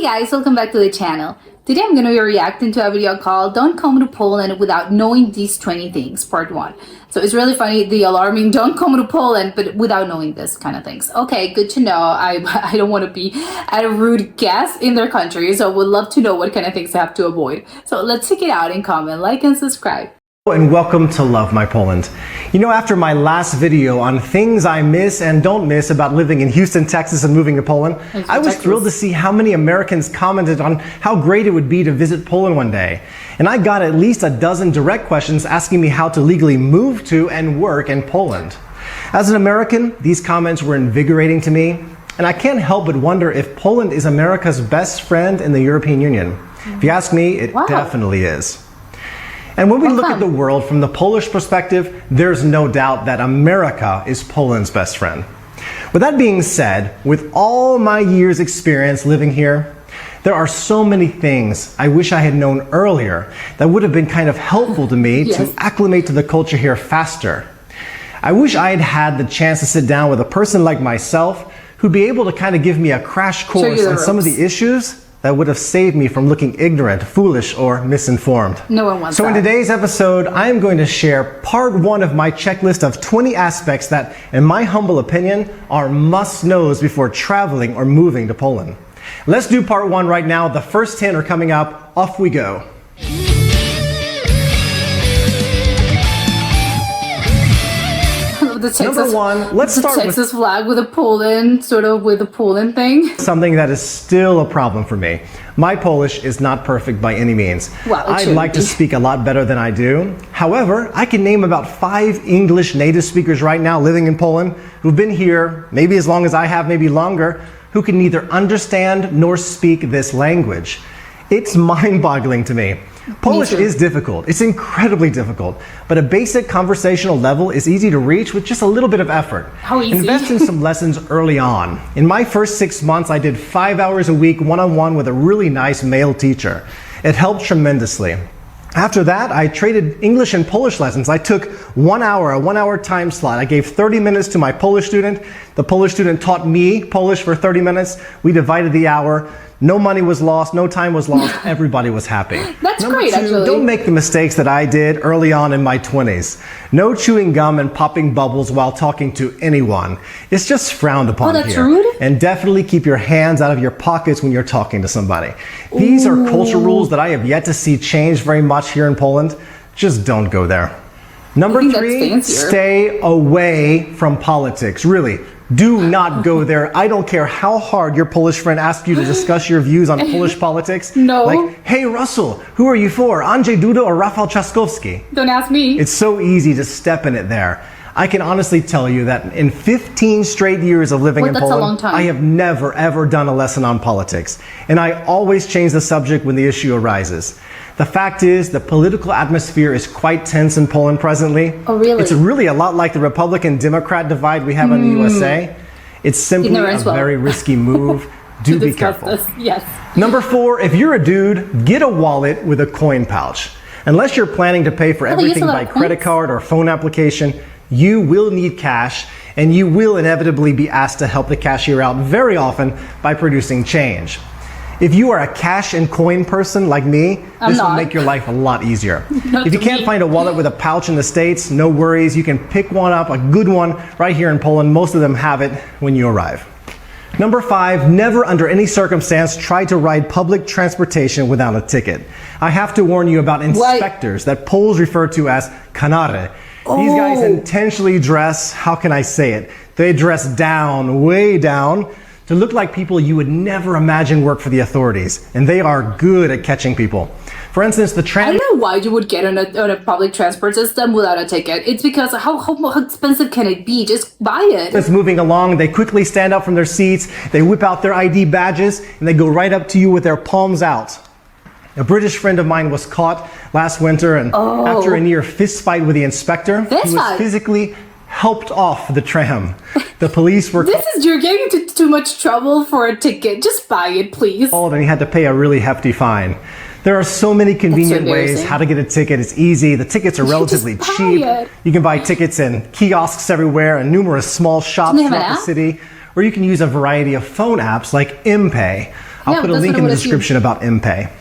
Guys, welcome back to the channel. Today I'm going to be reacting to a video called Don't Come to Poland Without Knowing These 20 Things, part 1. So it's really funny, the alarming don't come to Poland but without knowing this kind of things. Okay, good to know. I don't want to be a rude guest in their country, so would love to know what kind of things I have to avoid. So let's check it out and comment, like and subscribe. And welcome to Love My Poland. You know, after my last video on things I miss and don't miss about living in Houston, Texas and moving to Poland, I was thrilled to see how many Americans commented on how great it would be to visit Poland one day. And I got at least a dozen direct questions asking me how to legally move to and work in Poland. As an American, these comments were invigorating to me, and I can't help but wonder if Poland is America's best friend in the European Union. If you ask me, it definitely is. And when we look at the world from the Polish perspective, there's no doubt that America is Poland's best friend. With that being said, with all my years' experience living here, there are so many things I wish I had known earlier that would have been kind of helpful to me to acclimate to the culture here faster. I wish I had had the chance to sit down with a person like myself who'd be able to kind of give me a crash course on some of the issues that would have saved me from looking ignorant, foolish, or misinformed. No one wants that. So in today's episode, I am going to share part 1 of my checklist of 20 aspects that, in my humble opinion, are must-knows before traveling or moving to Poland. Let's do part 1 right now. The first 10 are coming up. Off we go. Number 1, let's start with Texas flag with a Poland, sort of with a Poland thing. Something that is still a problem for me. My Polish is not perfect by any means. Well, I'd like to speak a lot better than I do. However, I can name about 5 English native speakers right now living in Poland who've been here maybe as long as I have, maybe longer, who can neither understand nor speak this language. It's mind-boggling to me. Polish is difficult. It's incredibly difficult. But a basic conversational level is easy to reach with just a little bit of effort. How easy? Invest in some lessons early on. In my first 6 months, I did 5 hours a week one-on-one with a really nice male teacher. It helped tremendously. After that, I traded English and Polish lessons. I took 1 hour, a 1 hour time slot. I gave 30 minutes to my Polish student. The Polish student taught me Polish for 30 minutes. We divided the hour. No money was lost, no time was lost, everybody was happy. That's Number great, 2, actually. Don't make the mistakes that I did early on in my 20s. No chewing gum and popping bubbles while talking to anyone. It's just frowned upon that's here. rude? And definitely keep your hands out of your pockets when you're talking to somebody. These are culture rules that I have yet to see change very much here in Poland. Just don't go there. Number 3, stay away from politics. Really. Do not go there. I don't care how hard your Polish friend asks you to discuss your views on Polish politics. No. Like, hey Russell, who are you for? Andrzej Duda or Rafał Trzaskowski? Don't ask me. It's so easy to step in it there. I can honestly tell you that in 15 straight years of living in Poland, I have never ever done a lesson on politics. And I always change the subject when the issue arises. The fact is, the political atmosphere is quite tense in Poland presently. Oh, really? It's really a lot like the Republican-Democrat divide we have in the USA. It's simply a very risky move. Do be careful. Yes. Number 4, if you're a dude, get a wallet with a coin pouch. Unless you're planning to pay for everything by credit card or phone application, you will need cash, and you will inevitably be asked to help the cashier out very often by producing change. If you are a cash and coin person like me, this will make your life a lot easier. If you can't find a wallet with a pouch in the States, no worries. You can pick one up, a good one, right here in Poland. Most of them have it when you arrive. Number 5, never under any circumstance try to ride public transportation without a ticket. I have to warn you about inspectors that Poles refer to as kanary. These guys intentionally dress, how can I say it? They dress down, way down, to look like people you would never imagine work for the authorities. And they are good at catching people. For instance, the I don't know why you would get on a public transport system without a ticket. It's because how expensive can it be? Just buy it. It's moving along. They quickly stand up from their seats. They whip out their ID badges and they go right up to you with their palms out. A British friend of mine was caught last winter, and after a near fist fight with the inspector, he was physically helped off the tram. The police were you're getting into too much trouble for a ticket. Just buy it, please. And he had to pay a really hefty fine. There are so many convenient ways how to get a ticket. It's easy. The tickets are relatively cheap. You can buy tickets in kiosks everywhere and numerous small shops throughout the city, or you can use a variety of phone apps like MPay. I'll put a link in the description about MPay.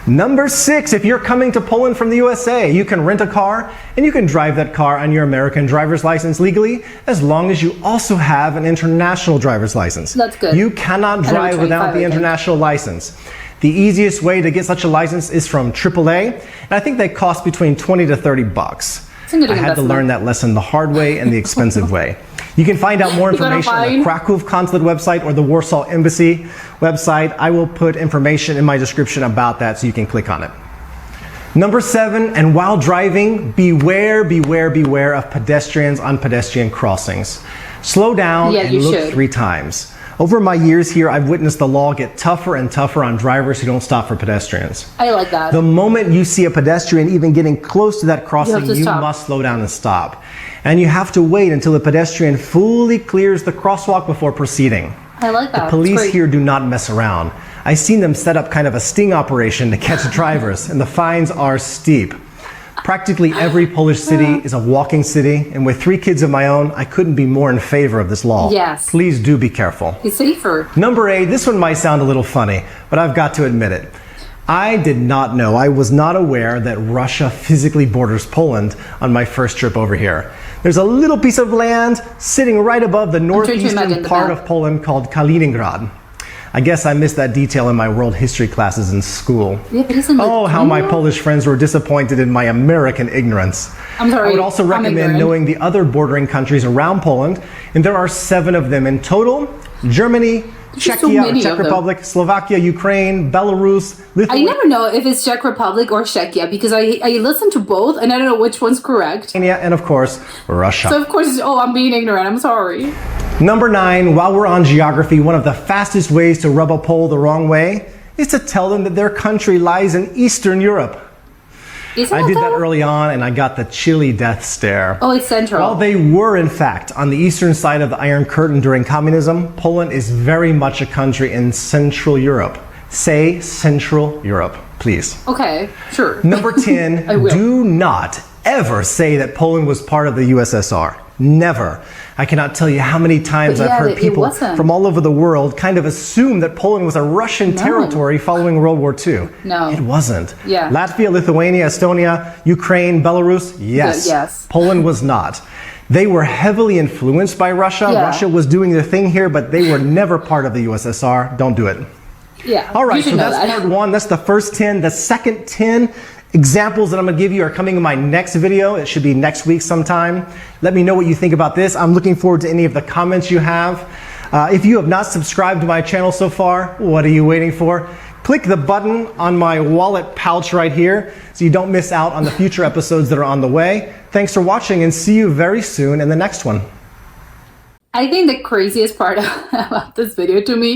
Number 6, if you're coming to Poland from the USA, you can rent a car and you can drive that car on your American driver's license legally as long as you also have an international driver's license. That's good. You cannot drive without the international license. The easiest way to get such a license is from AAA, and I think they cost between 20 to 30 bucks. I had to learn that lesson the hard way and the expensive way. You can find out more information on the Kraków Consulate website or the Warsaw Embassy website. I will put information in my description about that so you can click on it. Number 7, and while driving, beware, beware, beware of pedestrians on pedestrian crossings. Slow down and look 3 times. Over my years here, I've witnessed the law get tougher and tougher on drivers who don't stop for pedestrians. I like that. The moment you see a pedestrian even getting close to that crossing, you must slow down and stop. And you have to wait until the pedestrian fully clears the crosswalk before proceeding. I like that. The police here do not mess around. I've seen them set up kind of a sting operation to catch drivers, and the fines are steep. Practically every Polish city is a walking city, and with 3 kids of my own, I couldn't be more in favor of this law. Yes. Please do be careful. It's safer. Number 8, this one might sound a little funny, but I've got to admit it. I did not know, I was not aware that Russia physically borders Poland on my first trip over here. There's a little piece of land sitting right above the northeastern part of Poland called Kaliningrad. I guess I missed that detail in my world history classes in school. Yeah, but isn't oh, how my Polish friends were disappointed in my American ignorance. I'm sorry. I would also recommend knowing the other bordering countries around Poland, and there are 7 of them in total. Germany, Czechia, Czech Republic, Slovakia, Ukraine, Belarus, Lithuania. I never know if it's Czech Republic or Czechia because I listen to both and I don't know which one's correct. And of course, Russia. So of course, I'm being ignorant. I'm sorry. Number 9, while we're on geography, one of the fastest ways to rub a Pole the wrong way is to tell them that their country lies in Eastern Europe. I did that early on and I got the chilly death stare. Oh, it's Central. Well, they were in fact on the eastern side of the Iron Curtain during communism. Poland is very much a country in Central Europe. Say Central Europe, please. Okay, sure. Number 10, do not ever say that Poland was part of the USSR. Never. I cannot tell you how many times I've heard people from all over the world kind of assume that Poland was a Russian territory following World War II. No. It wasn't. Yeah. Latvia, Lithuania, Estonia, Ukraine, Belarus, yes. Yes. Poland was not. They were heavily influenced by Russia. Yeah. Russia was doing their thing here, but they were never part of the USSR. Don't do it. Yeah. All right, so that's part 1. That's the first 10. The second 10 examples that I'm going to give you are coming in my next video. It should be next week sometime. Let me know what you think about this. I'm looking forward to any of the comments you have. If you have not subscribed to my channel so far, what are you waiting for? Click the button on my wallet pouch right here so you don't miss out on the future episodes that are on the way. Thanks for watching and see you very soon in the next one. I think the craziest part about this video to me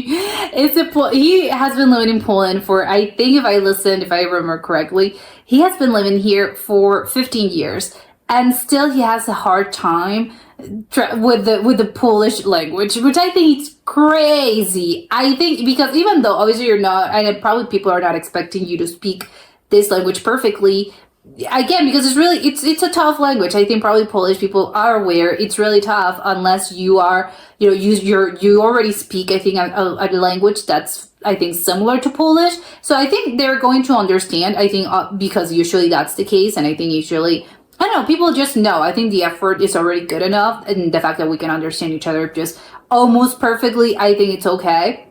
is that he has been living in Poland for, I think if I remember correctly, he has been living here for 15 years and still he has a hard time with the Polish language, which I think is crazy. I think because even though obviously you're not, and probably people are not expecting you to speak this language perfectly, again, because it's a tough language. I think probably Polish people are aware it's really tough unless you are, you already speak, I think, a language that's, I think, similar to Polish. So I think they're going to understand, I think, because usually that's the case. And I think usually, I don't know, people just know. I think the effort is already good enough. And the fact that we can understand each other just almost perfectly, I think it's okay.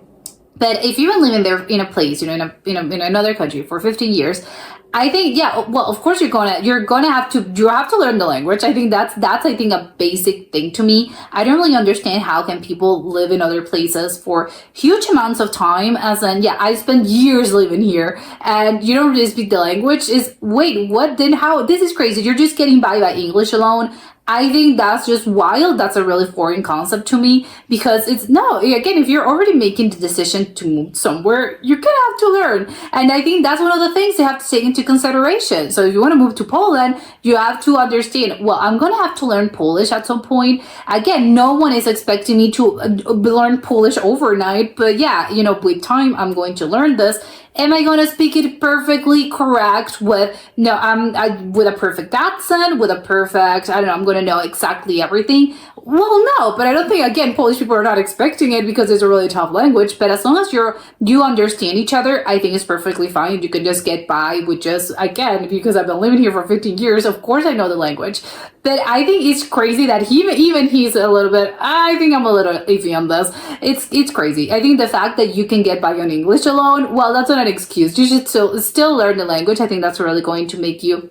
But if you've been living there in a place, in another country for 15 years, I think, yeah, well, of course you're gonna have to learn the language. I think that's I think a basic thing to me. I don't really understand how can people live in other places for huge amounts of time, as in, yeah, I spent years living here and you don't really speak the language. Wait, what, then how? This is crazy. You're just getting by English alone. I think that's just wild. That's a really foreign concept to me because again, if you're already making the decision to move somewhere, you're gonna have to learn. And I think that's one of the things you have to take into consideration. So if you want to move to Poland, you have to understand, well, I'm gonna have to learn Polish at some point. Again, no one is expecting me to learn Polish overnight, but yeah, with time, I'm going to learn this. Am I going to speak it perfectly correct with a perfect accent, with a perfect, I don't know, I'm going to know exactly everything? Well, no, but I don't think, again, Polish people are not expecting it because it's a really tough language. But as long as you understand each other, I think it's perfectly fine. You can just get by with just, again, because I've been living here for 15 years, of course I know the language. But I think it's crazy that even he's a little bit, I think I'm a little iffy on this. It's crazy. I think the fact that you can get by on English alone, well, that's not an excuse. You should still learn the language. I think that's really going to make you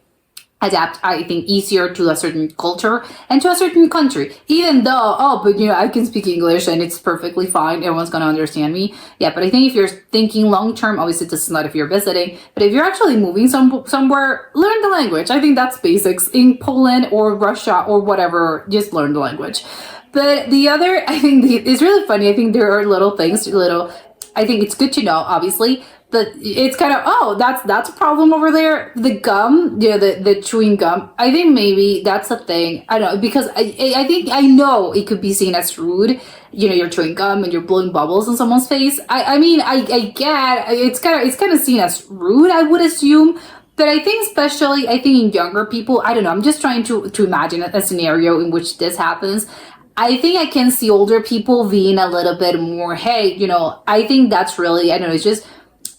adapt, I think, easier to a certain culture and to a certain country. Even though, but I can speak English and it's perfectly fine. Everyone's going to understand me. Yeah, but I think if you're thinking long term, obviously this is not if you're visiting, but if you're actually moving somewhere, learn the language. I think that's basics. In Poland or Russia or whatever, just learn the language. But the other, I think it's really funny. I think there are little things, I think it's good to know, obviously. But it's kind of, that's a problem over there. The gum, the chewing gum. I think maybe that's a thing. I don't know, because I think I know it could be seen as rude. You're chewing gum and you're blowing bubbles in someone's face. I mean, I get it's kind of seen as rude, I would assume. But I think especially, in younger people, I don't know. I'm just trying to imagine a scenario in which this happens. I think I can see older people being a little bit more, hey, I think that's really, I don't know, it's just,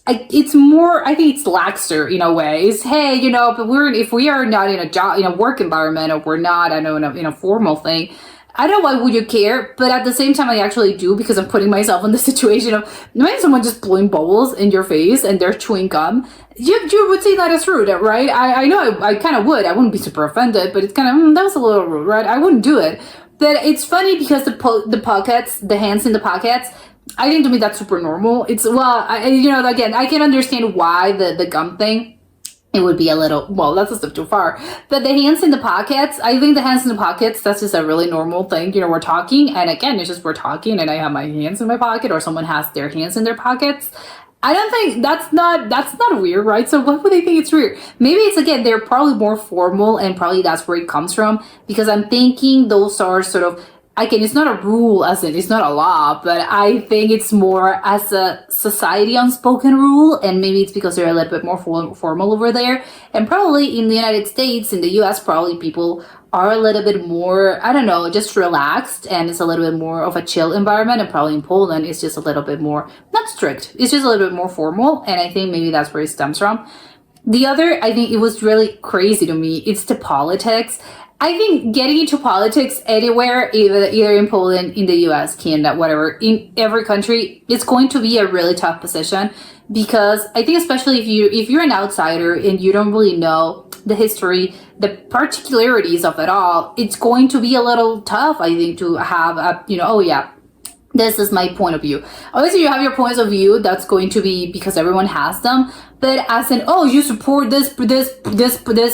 it's more, I think it's laxer in a way. It's, hey, but if we are not in a job, in a work environment, or we're not, I know, in a formal thing, I don't know, why would you care? But at the same time, I actually do, because I'm putting myself in the situation of, imagine someone just blowing bubbles in your face and they're chewing gum. You would say that is rude, right? I know I kind of would. I wouldn't be super offended, but it's kind of, that was a little rude, right? I wouldn't do it. But it's funny because the pockets, the hands in the pockets, I think to me that's super normal. It's, well, again, I can understand why the gum thing, it would be a little, well, that's a step too far. But the hands in the pockets, I think the hands in the pockets, that's just a really normal thing. We're talking, and again, it's just we're talking, and I have my hands in my pocket, or someone has their hands in their pockets. I don't think that's not weird, right? So what would they think it's weird? Maybe it's, again, they're probably more formal, and probably that's where it comes from, because I'm thinking those are sort of, again, it's not a rule, as in it's not a law, but I think it's more as a society unspoken rule, and maybe it's because they're a little bit more formal over there. And probably in the United States, in the US, probably people are a little bit more, I don't know, just relaxed, and it's a little bit more of a chill environment. And probably in Poland, it's just a little bit more, not strict, it's just a little bit more formal, and I think maybe that's where it stems from. The other, I think it was really crazy to me, it's the politics. I think getting into politics anywhere, either in Poland, in the US, Canada, whatever, in every country, it's going to be a really tough position, because I think especially if you're an outsider and you don't really know the history, the particularities of it all, it's going to be a little tough, I think, to have a, this is my point of view. Obviously, you have your points of view. That's going to be because everyone has them. But as in, you support this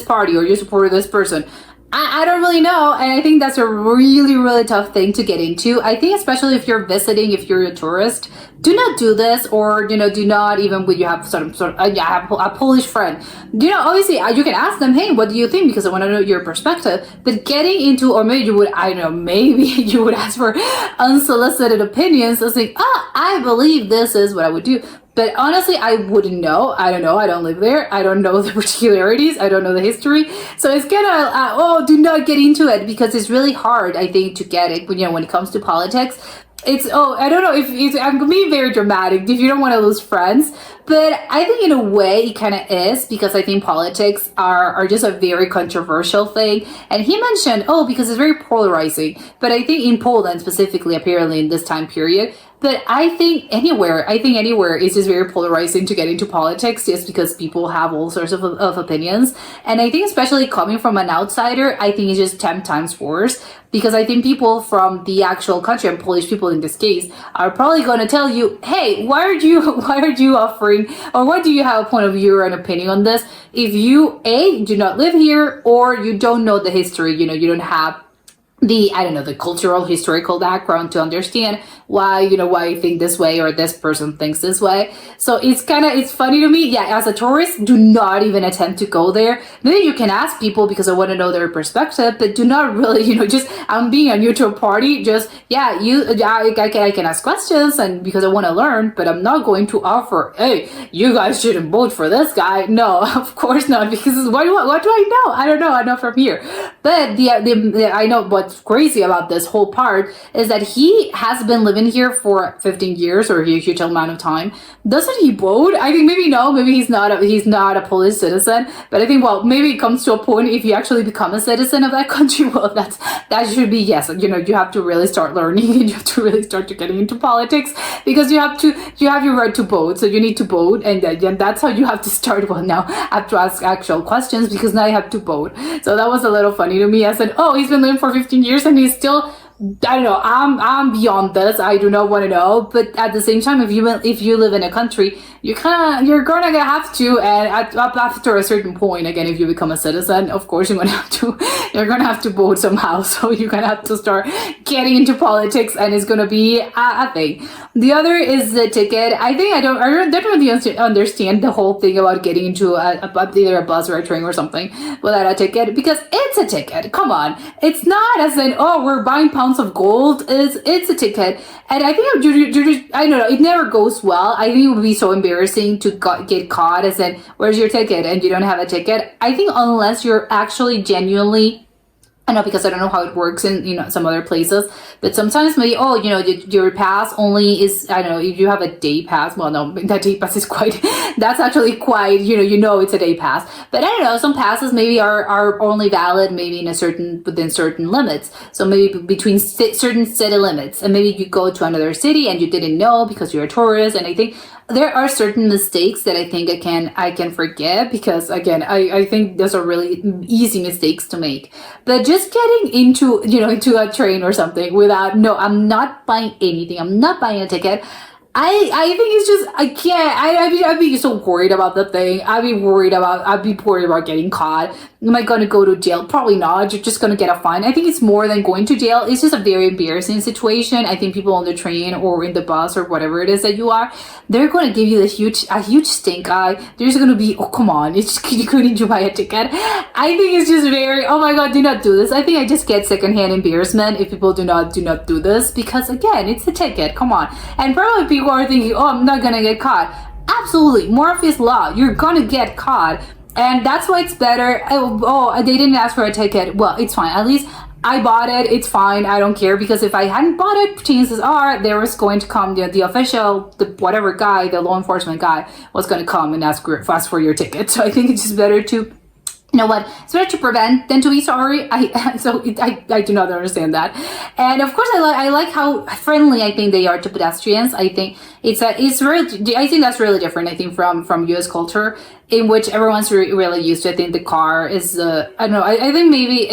party, or you support this person. I don't really know, and I think that's a really, really tough thing to get into. I think especially if you're visiting, if you're a tourist, do not do this, or do not, even when you have a Polish friend. Obviously you can ask them, hey, what do you think? Because I want to know your perspective. But getting into, or maybe you would, I don't know, maybe you would ask for unsolicited opinions, and say, I believe this is what I would do. But honestly, I wouldn't know. I don't know. I don't live there. I don't know the particularities. I don't know the history. So it's kind of, do not get into it, because it's really hard, I think, to get it when it comes to politics. It's, I don't know if it's, I'm being very dramatic if you don't want to lose friends, but I think in a way it kind of is, because I think politics are just a very controversial thing. And he mentioned, because it's very polarizing, but I think in Poland specifically, apparently in this time period, but I think anywhere is just very polarizing to get into politics, just because people have all sorts of opinions. And I think especially coming from an outsider, I think it's just 10 times worse, because I think people from the actual country, and Polish people in this case, are probably going to tell you, hey, why are you offering, or why do you have a point of view or an opinion on this if you, A, do not live here, or you don't know the history, you don't have the, I don't know, the cultural, historical background to understand why you think this way, or this person thinks this way. So it's funny to me. Yeah, as a tourist, do not even attempt to go there. Maybe you can ask people, because I want to know their perspective, but do not really, just, I'm being a neutral party. Just, I can ask questions, and because I want to learn, but I'm not going to offer, hey, you guys shouldn't vote for this guy. No, of course not, because what do I know? I don't know. I'm not from here. But I know what's crazy about this whole part is that he has been living here for 15 years or a huge amount of time. Doesn't he vote? I think maybe no, maybe he's not a Polish citizen. But I think, well, maybe it comes to a point if you actually become a citizen of that country, well, that should be, yes, you have to really start learning and you have to really start to getting into politics, because you have your right to vote, so you need to vote, and that's how you have to start. Well, now I have to ask actual questions because now I have to vote. So that was a little funny to me. I said, oh, he's been living for 15 years and he's still, I don't know, I'm beyond this. I do not want to know. But at the same time, if you live in a country, you're gonna have to, and after a certain point, again, if you become a citizen, of course you're gonna have to vote somehow. So you're gonna have to start getting into politics, and it's gonna be a thing. The other is the ticket. I think I don't really understand the whole thing about getting into either a bus or a train or something without a ticket, because it's a ticket. Come on, it's not as in, oh, we're buying pounds of gold. It's a ticket, and I think I don't know, it never goes well. I think it would be so embarrassing to get caught as in, where's your ticket, and you don't have a ticket. I think unless you're actually genuinely, I know, because I don't know how it works in some other places, but sometimes maybe, your pass only is, I don't know, if you have a day pass. Well, no, that day pass is that's actually quite, it's a day pass. But I don't know, some passes maybe are only valid maybe within certain limits. So maybe between certain city limits, and maybe you go to another city and you didn't know because you're a tourist. And I think there are certain mistakes that I think I can forgive, because again, I think those are really easy mistakes to make. But just getting into a train or something without, no, I'm not buying anything, I'm not buying a ticket. I think it's just, I can't, I'd be so worried about the thing. I'd be worried about getting caught. Am I going to go to jail? Probably not. You're just going to get a fine. I think it's more than going to jail. It's just a very embarrassing situation. I think people on the train or in the bus or whatever it is that you are, they're going to give you a huge stink eye. There's going to be, oh, come on, couldn't you buy a ticket? I think it's just very, oh my God, do not do this. I think I just get secondhand embarrassment if people do not do this, because again, it's a ticket. Come on. And probably people are thinking, oh, I'm not going to get caught. Absolutely. Murphy's Law. You're going to get caught. And that's why it's better. Oh, they didn't ask for a ticket. Well, it's fine. At least I bought it. It's fine. I don't care, because if I hadn't bought it, chances are there was going to come the official, the whatever guy, the law enforcement guy was going to come and ask for your ticket. So I think it's just better to, you know what, it's better to prevent than to be sorry. I do not understand that. And of course, I like how friendly I think they are to pedestrians. I think I think that's really different, I think, from US culture, in which everyone's really used to. I think the car is, I don't know, I think maybe,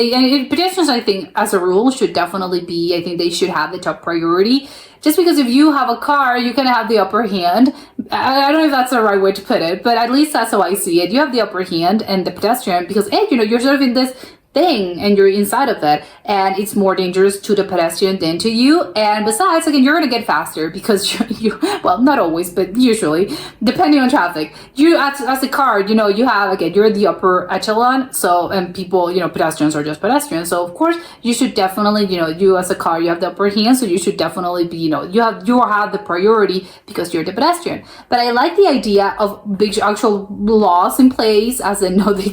pedestrians, I think, as a rule, should definitely be, I think they should have the top priority. Just because if you have a car, you can have the upper hand. I don't know if that's the right way to put it, but at least that's how I see it. You have the upper hand, and the pedestrian, because, hey, you're sort of in this thing and you're inside of it, and it's more dangerous to the pedestrian than to you. And besides, again, you're gonna get faster because you well, not always, but usually, depending on traffic, you as a car, you have, again, you're the upper echelon. So, and people, pedestrians are just pedestrians, so of course you should definitely, you as a car, you have the upper hand, so you should definitely be, you have the priority because you're the pedestrian. But I like the idea of big actual laws in place, as in, no, they'll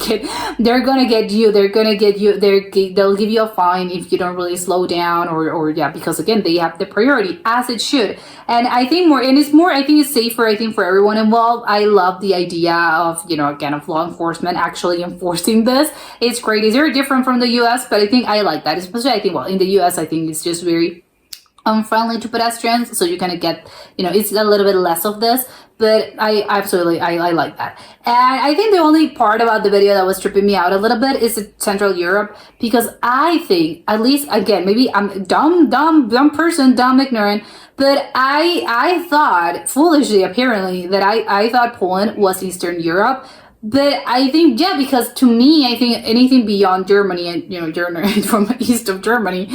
give you a fine if you don't really slow down, or because again, they have the priority, as it should. And I think I think it's safer, I think, for everyone involved. I love the idea of, again, of law enforcement actually enforcing this. It's great. It's very different from the US, but I think I like that. Especially, I think, well, in the US, I think it's just very unfriendly to pedestrians, so you kind of get, it's a little bit less of this. But I absolutely like that. And I think the only part about the video that was tripping me out a little bit is Central Europe, because I think, at least, again, maybe I'm dumb person, dumb, ignorant, but I thought, foolishly apparently, that I thought Poland was Eastern Europe. But I think, because to me, I think anything beyond Germany and, Germany, from east of Germany,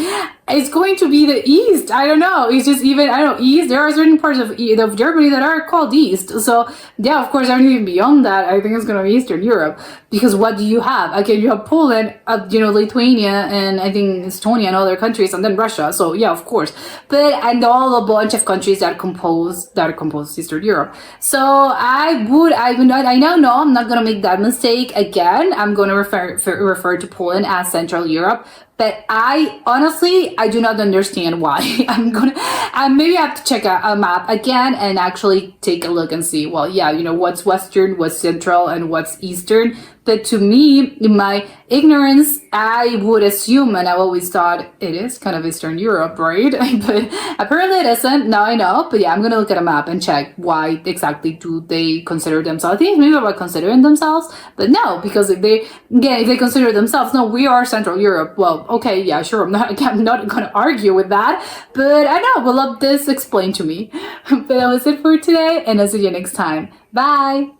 it's going to be the East. I don't know. It's just even, I don't know, East. There are certain parts of Germany that are called East. So, of course, anything beyond that, I think it's going to be Eastern Europe. Because what do you have? Again, you have Poland, Lithuania, and I think Estonia and other countries, and then Russia. So, of course. And all a bunch of countries that compose Eastern Europe. So, I'm not going want to make that mistake again. I'm going to refer to Poland as Central Europe. But I honestly, I do not understand why. Maybe I have to check a map again and actually take a look and see, well, yeah, what's Western, what's Central, and what's Eastern. But to me, in my ignorance, I would assume, and I always thought it is kind of Eastern Europe, right? But apparently it isn't. Now I know. But yeah, I'm going to look at a map and check why exactly do they consider themselves. I think it's maybe about considering themselves, but no, because if they consider themselves, no, we are Central Europe. Well, okay, yeah, sure. I'm not going to argue with that, but I know, we'll have this explained to me. But that was it for today, and I'll see you next time. Bye.